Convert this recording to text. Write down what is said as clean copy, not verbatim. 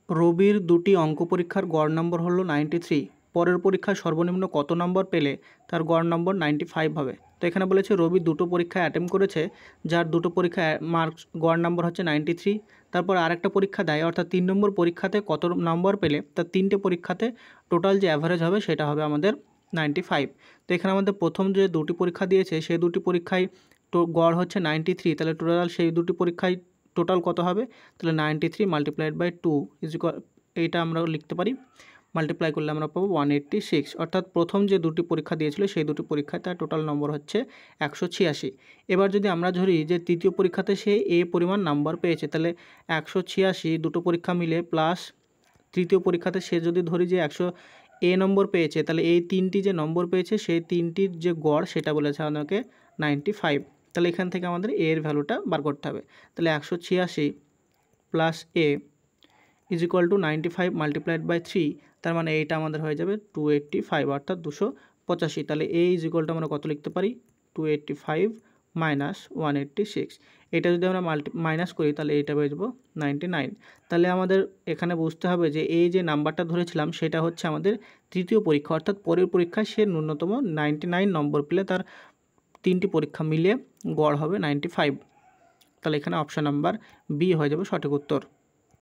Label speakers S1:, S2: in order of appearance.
S1: রবির দুটি অঙ্ক পরীক্ষার গড় নম্বর হলো 93। পরের পরীক্ষায় সর্বনিম্ন কত নম্বর পেলে তার গড় নম্বর 95 হবে। তো এখানে বলেছে রবি দুটো পরীক্ষায় অ্যাটেম্প করেছে, যার দুটো পরীক্ষায় মার্কস গড় নম্বর হচ্ছে 93। তারপর আরেকটা পরীক্ষা দেয়, অর্থাৎ 3 নম্বর পরীক্ষাতে কত নম্বর পেলে তার 3টে পরীক্ষাতে টোটাল যে অ্যাভারেজ হবে সেটা হবে আমাদের 95। তো এখানে আমাদের প্রথম যে দুটি পরীক্ষা দিয়েছে সেই দুটি পরীক্ষায় গড় হচ্ছে 93, তাহলে টোটাল সেই দুটি পরীক্ষায় টোটাল কত হবে, তাহলে 93 মাল্টিপ্লাইড বাই 2 ইকুয়াল, এইটা আমরা লিখতে পারি, মাল্টিপ্লাই করলে আমরা পাবো 186। অর্থাৎ প্রথম যে দুটি পরীক্ষা দিয়েছিল সেই দুটি পরীক্ষায় তার টোটাল নম্বর হচ্ছে 186। এবার যদি আমরা ধরি যে তৃতীয় পরীক্ষাতে সে এ পরিমাণ নাম্বার পেয়েছে, তাহলে 186 দুটো পরীক্ষা মিলে প্লাস তৃতীয় পরীক্ষাতে সে যদি ধরি যে 100 এ নম্বর পেয়েছে, তাহলে এই তিনটি যে নম্বর পেয়েছে সেই তিনটির যে গড় সেটা বলেছে আমাদেরকে 95। তাহলে এখান থেকে আমাদের এ এর ভ্যালুটা বার করতে হবে। তাহলে 186 plus A is equal to 95 multiplied by 3, তার মানে এইটা আমাদের হয়ে যাবে 285 অর্থাৎ 285। তাহলে এ ইজ ইকুয়াল টু আমরা কত লিখতে পারি, 285 মাইনাস 186। এটা যদি আমরা মাইনাস করি তাহলে এইটা পেয়ে যাবো 99। তাহলে আমাদের এখানে বুঝতে হবে যে এই যে নাম্বারটা ধরেছিলাম সেটা হচ্ছে আমাদের তৃতীয় পরীক্ষা, অর্থাৎ পরের পরীক্ষায় সে ন্যূনতম 99 নম্বর পেলে তার তিনটি পরীক্ষা মিলিয়ে গড় হবে 95। তাহলে এখানে অপশান নাম্বার বি হয়ে যাবে সঠিক উত্তর।